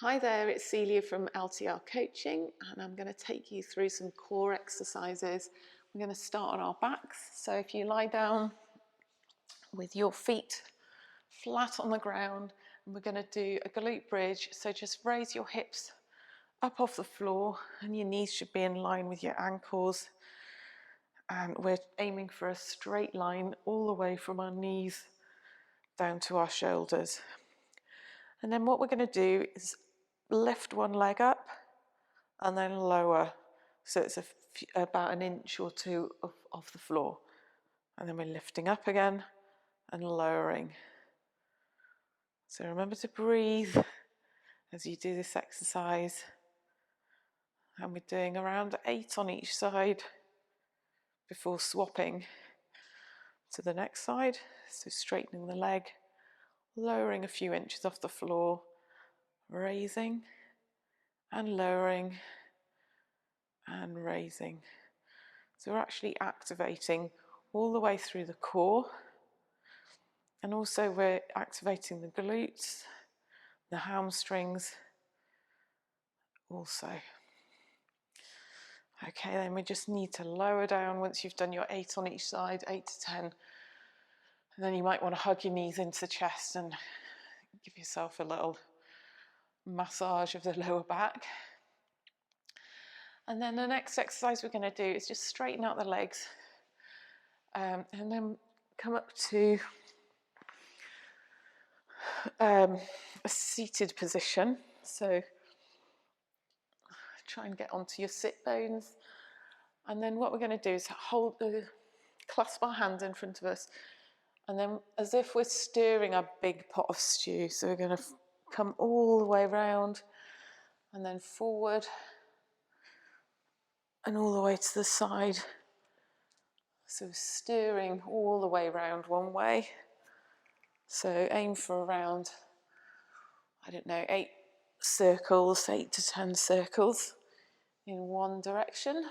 Hi there, it's Celia from LTR Coaching, and I'm going to take you through some core exercises. We're going to start on our backs. So if you lie down with your feet flat on the ground, and we're going to do a glute bridge. So just raise your hips up off the floor and your knees should be in line with your ankles. And we're aiming for a straight line all the way from our knees down to our shoulders. And then what we're going to do is lift one leg up and then lower, so it's about an inch or two off the floor. And then we're lifting up again and lowering. So remember to breathe as you do this exercise. And we're doing around 8 on each side before swapping to the next side. So straightening the leg, lowering a few inches off the floor, raising and lowering and raising. So we're actually activating all the way through the core, and also we're activating the glutes, the hamstrings also. Okay, then we just need to lower down once you've done your 8 on each side, 8 to 10. And then you might want to hug your knees into the chest and give yourself a little massage of the lower back. And then the next exercise we're going to do is just straighten out the legs and then come up to a seated position. So try and get onto your sit bones. And then what we're going to do is clasp our hands in front of us, and then as if we're stirring a big pot of stew. So we're going to come all the way around and then forward and all the way to the side. So stirring all the way around one way. So aim for around, 8 circles, 8 to 10 circles in one direction.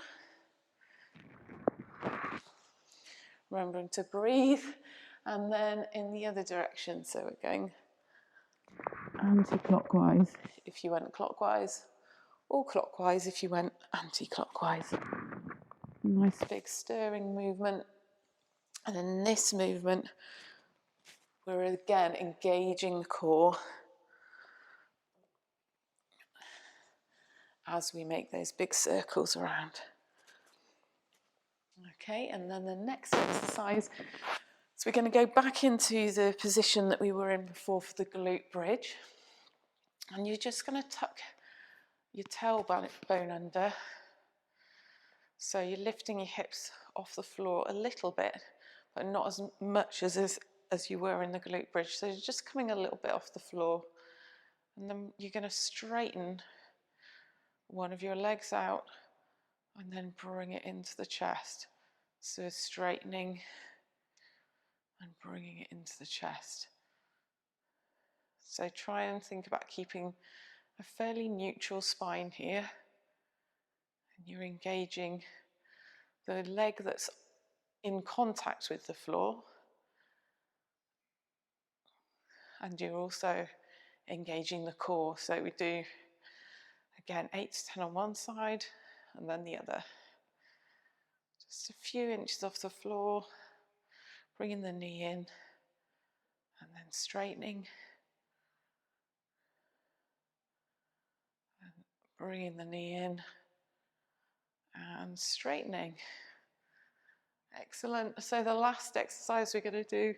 Remembering to breathe, and then in the other direction. So we're going anti-clockwise if you went clockwise, or clockwise if you went anti-clockwise. Nice big stirring movement. And in this movement, we're again engaging the core as we make those big circles around. Okay, and then the next exercise, so we're going to go back into the position that we were in before for the glute bridge. And you're just going to tuck your tailbone under. So you're lifting your hips off the floor a little bit, but not as much as you were in the glute bridge. So you're just coming a little bit off the floor. And then you're going to straighten one of your legs out and then bring it into the chest. So straightening and bringing it into the chest. So try and think about keeping a fairly neutral spine here. And you're engaging the leg that's in contact with the floor. And you're also engaging the core. So we do, again, 8 to 10 on one side and then the other. Just a few inches off the floor, bringing the knee in and then straightening. And bringing the knee in and straightening. Excellent. So the last exercise we're going to do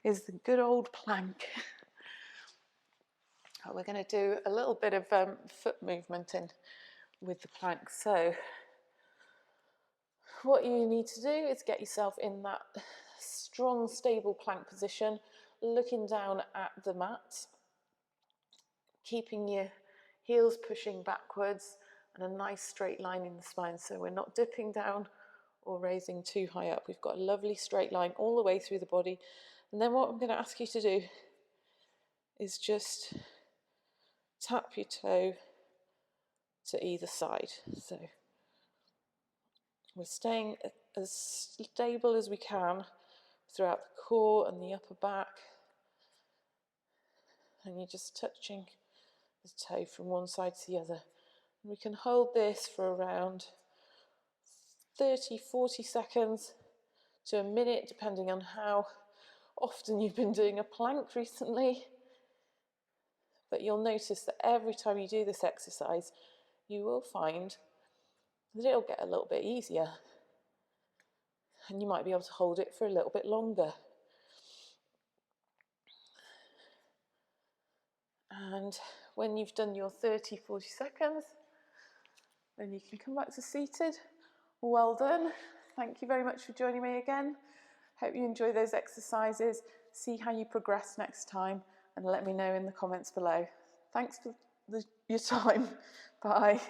is the good old plank. We're going to do a little bit of foot movement in with the plank. So what you need to do is get yourself in that strong, stable plank position, looking down at the mat, keeping your heels pushing backwards and a nice straight line in the spine. So we're not dipping down or raising too high up. We've got a lovely straight line all the way through the body. And then what I'm going to ask you to do is just tap your toe to either side. So we're staying as stable as we can throughout the core and the upper back. And you're just touching the toe from one side to the other. And we can hold this for around 30-40 seconds to a minute, depending on how often you've been doing a plank recently. But you'll notice that every time you do this exercise, you will find that it'll get a little bit easier. And you might be able to hold it for a little bit longer. And when you've done your 30-40 seconds, then you can come back to seated. Well done. Thank you very much for joining me again. Hope you enjoy those exercises. See how you progress next time and let me know in the comments below. Thanks for your time. Bye.